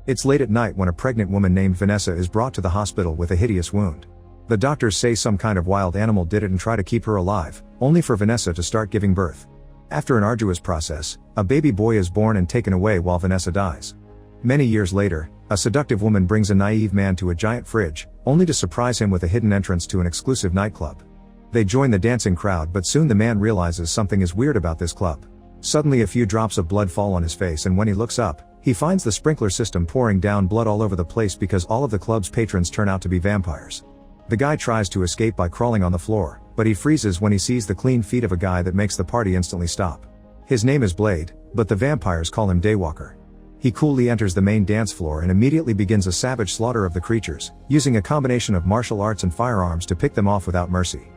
It's late at night when a pregnant woman named Vanessa is brought to the hospital with a hideous wound. The doctors say some kind of wild animal did it and try to keep her alive, only for Vanessa to start giving birth. After an arduous process, a baby boy is born and taken away while Vanessa dies. Many years later, a seductive woman brings a naive man to a giant fridge, only to surprise him with a hidden entrance to an exclusive nightclub. They join the dancing crowd, but soon the man realizes something is weird about this club. Suddenly a few drops of blood fall on his face, and when he looks up, he finds the sprinkler system pouring down blood all over the place because all of the club's patrons turn out to be vampires. The guy tries to escape by crawling on the floor, but he freezes when he sees the clean feet of a guy that makes the party instantly stop. His name is Blade, but the vampires call him Daywalker. He coolly enters the main dance floor and immediately begins a savage slaughter of the creatures, using a combination of martial arts and firearms to pick them off without mercy.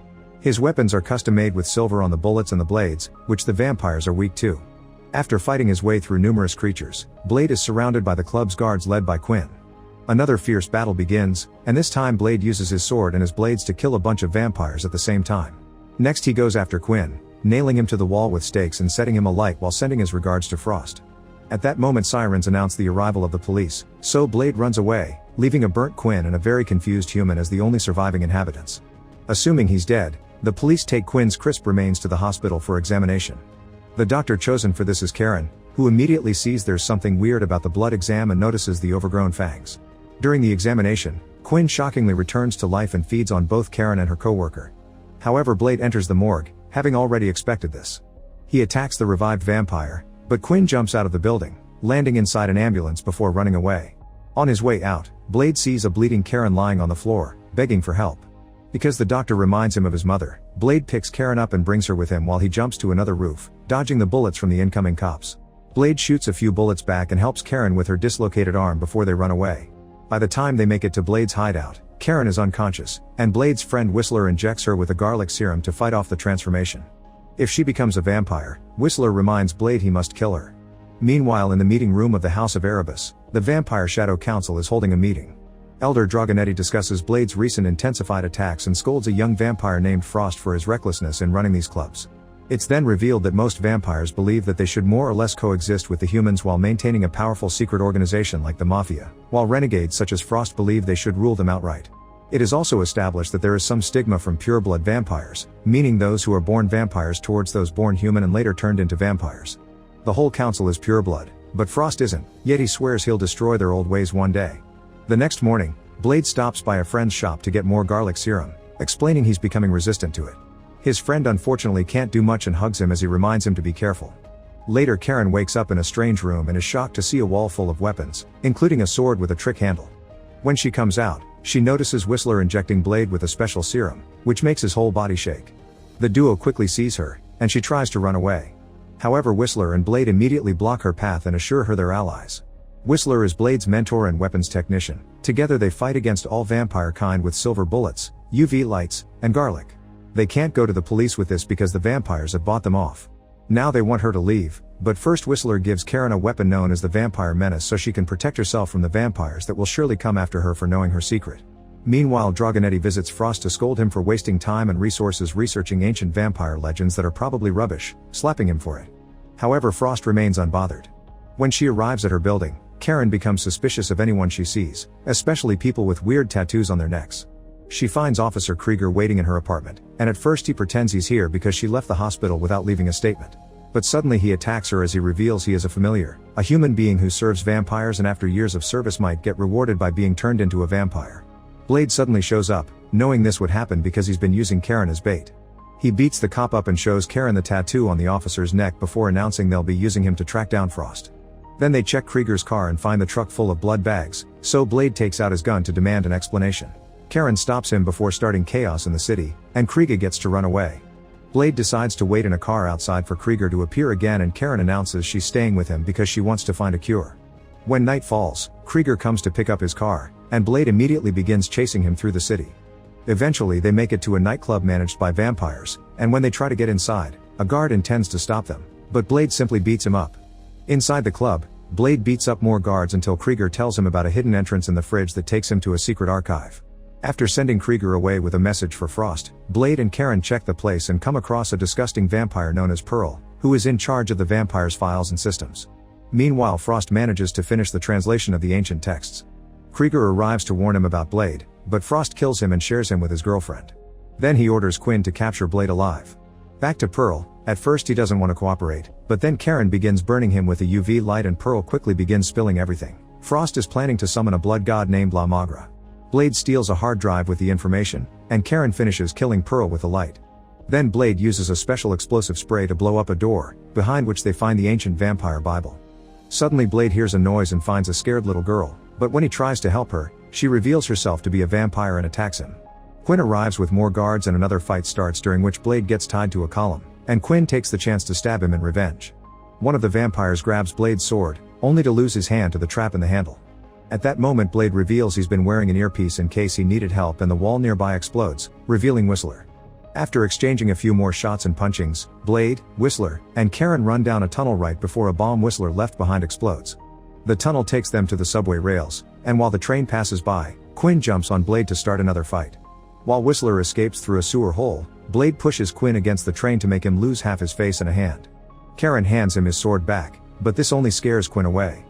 His weapons are custom made with silver on the bullets and the blades, which the vampires are weak to. After fighting his way through numerous creatures, Blade is surrounded by the club's guards led by Quinn. Another fierce battle begins, and this time Blade uses his sword and his blades to kill a bunch of vampires at the same time. Next he goes after Quinn, nailing him to the wall with stakes and setting him alight while sending his regards to Frost. At that moment sirens announce the arrival of the police, so Blade runs away, leaving a burnt Quinn and a very confused human as the only surviving inhabitants. Assuming he's dead, the police take Quinn's crisp remains to the hospital for examination. The doctor chosen for this is Karen, who immediately sees there's something weird about the blood exam and notices the overgrown fangs. During the examination, Quinn shockingly returns to life and feeds on both Karen and her co-worker. However, Blade enters the morgue, having already expected this. He attacks the revived vampire, but Quinn jumps out of the building, landing inside an ambulance before running away. On his way out, Blade sees a bleeding Karen lying on the floor, begging for help. Because the doctor reminds him of his mother, Blade picks Karen up and brings her with him while he jumps to another roof, dodging the bullets from the incoming cops. Blade shoots a few bullets back and helps Karen with her dislocated arm before they run away. By the time they make it to Blade's hideout, Karen is unconscious, and Blade's friend Whistler injects her with a garlic serum to fight off the transformation. If she becomes a vampire, Whistler reminds Blade he must kill her. Meanwhile, in the meeting room of the House of Erebus, the Vampire Shadow Council is holding a meeting. Elder Dragonetti discusses Blade's recent intensified attacks and scolds a young vampire named Frost for his recklessness in running these clubs. It's then revealed that most vampires believe that they should more or less coexist with the humans while maintaining a powerful secret organization like the Mafia, while renegades such as Frost believe they should rule them outright. It is also established that there is some stigma from pureblood vampires, meaning those who are born vampires towards those born human and later turned into vampires. The whole council is pureblood, but Frost isn't, yet he swears he'll destroy their old ways one day. The next morning, Blade stops by a friend's shop to get more garlic serum, explaining he's becoming resistant to it. His friend unfortunately can't do much and hugs him as he reminds him to be careful. Later, Karen wakes up in a strange room and is shocked to see a wall full of weapons, including a sword with a trick handle. When she comes out, she notices Whistler injecting Blade with a special serum, which makes his whole body shake. The duo quickly sees her, and she tries to run away. However, Whistler and Blade immediately block her path and assure her they're allies. Whistler is Blade's mentor and weapons technician. Together they fight against all vampire kind with silver bullets, UV lights, and garlic. They can't go to the police with this because the vampires have bought them off. Now they want her to leave, but first Whistler gives Karen a weapon known as the Vampire Menace so she can protect herself from the vampires that will surely come after her for knowing her secret. Meanwhile, Dragonetti visits Frost to scold him for wasting time and resources researching ancient vampire legends that are probably rubbish, slapping him for it. However, Frost remains unbothered. When she arrives at her building, Karen becomes suspicious of anyone she sees, especially people with weird tattoos on their necks. She finds Officer Krieger waiting in her apartment, and at first he pretends he's here because she left the hospital without leaving a statement. But suddenly he attacks her as he reveals he is a familiar, a human being who serves vampires and after years of service might get rewarded by being turned into a vampire. Blade suddenly shows up, knowing this would happen because he's been using Karen as bait. He beats the cop up and shows Karen the tattoo on the officer's neck before announcing they'll be using him to track down Frost. Then they check Krieger's car and find the truck full of blood bags, so Blade takes out his gun to demand an explanation. Karen stops him before starting chaos in the city, and Krieger gets to run away. Blade decides to wait in a car outside for Krieger to appear again, and Karen announces she's staying with him because she wants to find a cure. When night falls, Krieger comes to pick up his car, and Blade immediately begins chasing him through the city. Eventually they make it to a nightclub managed by vampires, and when they try to get inside, a guard intends to stop them, but Blade simply beats him up. Inside the club, Blade beats up more guards until Krieger tells him about a hidden entrance in the fridge that takes him to a secret archive. After sending Krieger away with a message for Frost, Blade and Karen check the place and come across a disgusting vampire known as Pearl, who is in charge of the vampire's files and systems. Meanwhile, Frost manages to finish the translation of the ancient texts. Krieger arrives to warn him about Blade, but Frost kills him and shares him with his girlfriend. Then he orders Quinn to capture Blade alive. Back to Pearl. At first he doesn't want to cooperate, but then Karen begins burning him with a UV light and Pearl quickly begins spilling everything. Frost is planning to summon a blood god named La Magra. Blade steals a hard drive with the information, and Karen finishes killing Pearl with the light. Then Blade uses a special explosive spray to blow up a door, behind which they find the ancient vampire Bible. Suddenly Blade hears a noise and finds a scared little girl, but when he tries to help her, she reveals herself to be a vampire and attacks him. Quinn arrives with more guards and another fight starts, during which Blade gets tied to a column, and Quinn takes the chance to stab him in revenge. One of the vampires grabs Blade's sword, only to lose his hand to the trap in the handle. At that moment Blade reveals he's been wearing an earpiece in case he needed help, and the wall nearby explodes, revealing Whistler. After exchanging a few more shots and punchings, Blade, Whistler, and Karen run down a tunnel right before a bomb Whistler left behind explodes. The tunnel takes them to the subway rails, and while the train passes by, Quinn jumps on Blade to start another fight. While Whistler escapes through a sewer hole, Blade pushes Quinn against the train to make him lose half his face and a hand. Karen hands him his sword back, but this only scares Quinn away.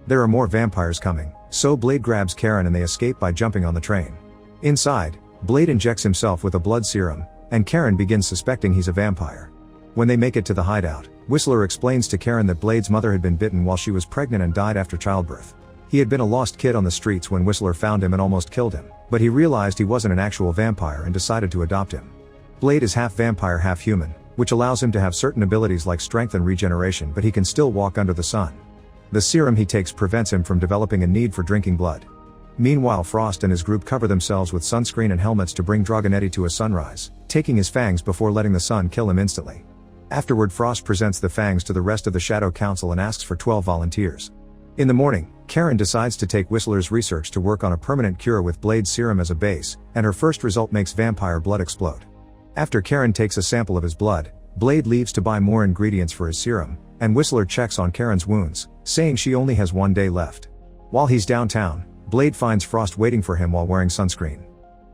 There are more vampires coming, so Blade grabs Karen and they escape by jumping on the train. Inside, Blade injects himself with a blood serum, and Karen begins suspecting he's a vampire. When they make it to the hideout, Whistler explains to Karen that Blade's mother had been bitten while she was pregnant and died after childbirth. He had been a lost kid on the streets when Whistler found him and almost killed him, but he realized he wasn't an actual vampire and decided to adopt him. Blade is half vampire, half human, which allows him to have certain abilities like strength and regeneration, but he can still walk under the sun. The serum he takes prevents him from developing a need for drinking blood. Meanwhile, Frost and his group cover themselves with sunscreen and helmets to bring Dragonetti to a sunrise, taking his fangs before letting the sun kill him instantly. Afterward, Frost presents the fangs to the rest of the Shadow Council and asks for 12 volunteers. In the morning, Karen decides to take Whistler's research to work on a permanent cure with Blade's serum as a base, and her first result makes vampire blood explode. After Karen takes a sample of his blood, Blade leaves to buy more ingredients for his serum, and Whistler checks on Karen's wounds, saying she only has 1 day left. While he's downtown, Blade finds Frost waiting for him while wearing sunscreen.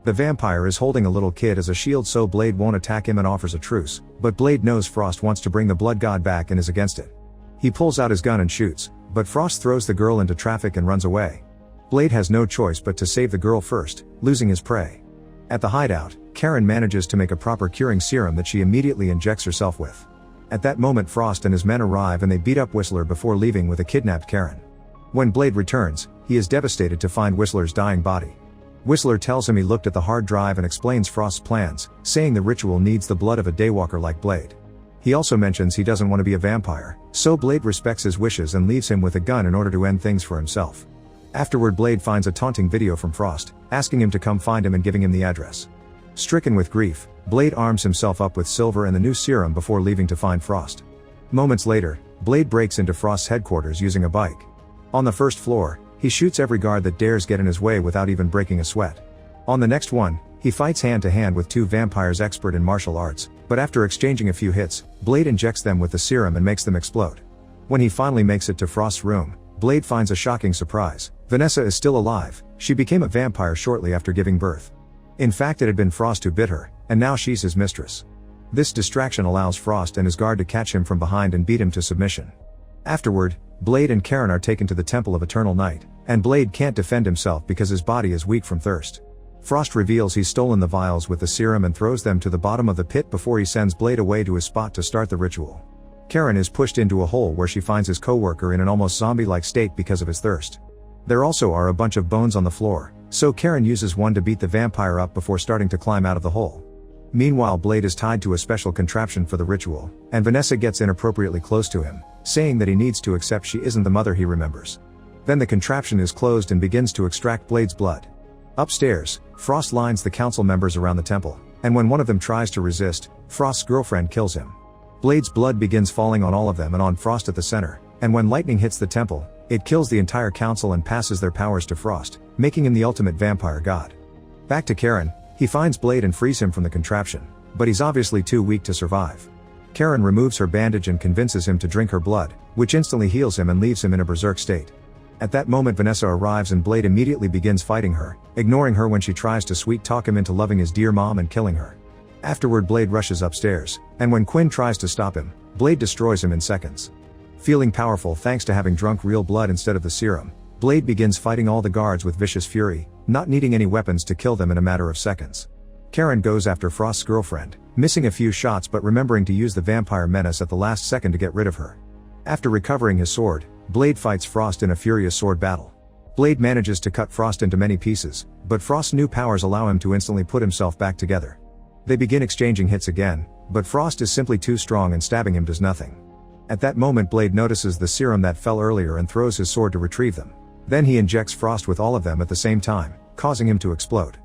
The vampire is holding a little kid as a shield so Blade won't attack him and offers a truce, but Blade knows Frost wants to bring the blood god back and is against it. He pulls out his gun and shoots, but Frost throws the girl into traffic and runs away. Blade has no choice but to save the girl first, losing his prey. At the hideout, Karen manages to make a proper curing serum that she immediately injects herself with. At that moment Frost and his men arrive and they beat up Whistler before leaving with a kidnapped Karen. When Blade returns, he is devastated to find Whistler's dying body. Whistler tells him he looked at the hard drive and explains Frost's plans, saying the ritual needs the blood of a daywalker like Blade. He also mentions he doesn't want to be a vampire, so Blade respects his wishes and leaves him with a gun in order to end things for himself. Afterward, Blade finds a taunting video from Frost, asking him to come find him and giving him the address. Stricken with grief, Blade arms himself up with silver and the new serum before leaving to find Frost. Moments later, Blade breaks into Frost's headquarters using a bike. On the first floor, he shoots every guard that dares get in his way without even breaking a sweat. On the next one, he fights hand to hand with two vampires expert in martial arts, but after exchanging a few hits, Blade injects them with the serum and makes them explode. When he finally makes it to Frost's room, Blade finds a shocking surprise. Vanessa is still alive. She became a vampire shortly after giving birth. In fact, it had been Frost who bit her, and now she's his mistress. This distraction allows Frost and his guard to catch him from behind and beat him to submission. Afterward, Blade and Karen are taken to the Temple of Eternal Night, and Blade can't defend himself because his body is weak from thirst. Frost reveals he's stolen the vials with the serum and throws them to the bottom of the pit before he sends Blade away to his spot to start the ritual. Karen is pushed into a hole where she finds his co-worker in an almost zombie-like state because of his thirst. There also are a bunch of bones on the floor, so Karen uses one to beat the vampire up before starting to climb out of the hole. Meanwhile, Blade is tied to a special contraption for the ritual, and Vanessa gets inappropriately close to him, saying that he needs to accept she isn't the mother he remembers. Then the contraption is closed and begins to extract Blade's blood. Upstairs, Frost lines the council members around the temple, and when one of them tries to resist, Frost's girlfriend kills him. Blade's blood begins falling on all of them and on Frost at the center, and when lightning hits the temple, it kills the entire council and passes their powers to Frost, making him the ultimate vampire god. Back to Karen, he finds Blade and frees him from the contraption, but he's obviously too weak to survive. Karen removes her bandage and convinces him to drink her blood, which instantly heals him and leaves him in a berserk state. At that moment, Vanessa arrives and Blade immediately begins fighting her, ignoring her when she tries to sweet-talk him into loving his dear mom and killing her. Afterward, Blade rushes upstairs, and when Quinn tries to stop him, Blade destroys him in seconds. Feeling powerful thanks to having drunk real blood instead of the serum, Blade begins fighting all the guards with vicious fury, not needing any weapons to kill them in a matter of seconds. Karen goes after Frost's girlfriend, missing a few shots but remembering to use the vampire menace at the last second to get rid of her. After recovering his sword, Blade fights Frost in a furious sword battle. Blade manages to cut Frost into many pieces, but Frost's new powers allow him to instantly put himself back together. They begin exchanging hits again, but Frost is simply too strong and stabbing him does nothing. At that moment Blade notices the serum that fell earlier and throws his sword to retrieve them. Then he injects Frost with all of them at the same time, causing him to explode.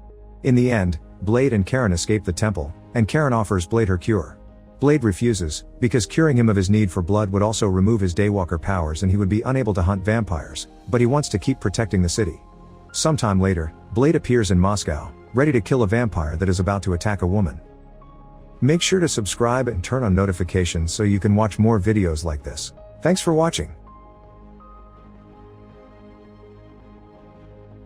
In the end, Blade and Karen escape the temple, and Karen offers Blade her cure. Blade refuses, because curing him of his need for blood would also remove his Daywalker powers and he would be unable to hunt vampires, but he wants to keep protecting the city. Sometime later, Blade appears in Moscow, ready to kill a vampire that is about to attack a woman. Make sure to subscribe and turn on notifications so you can watch more videos like this. Thanks for watching.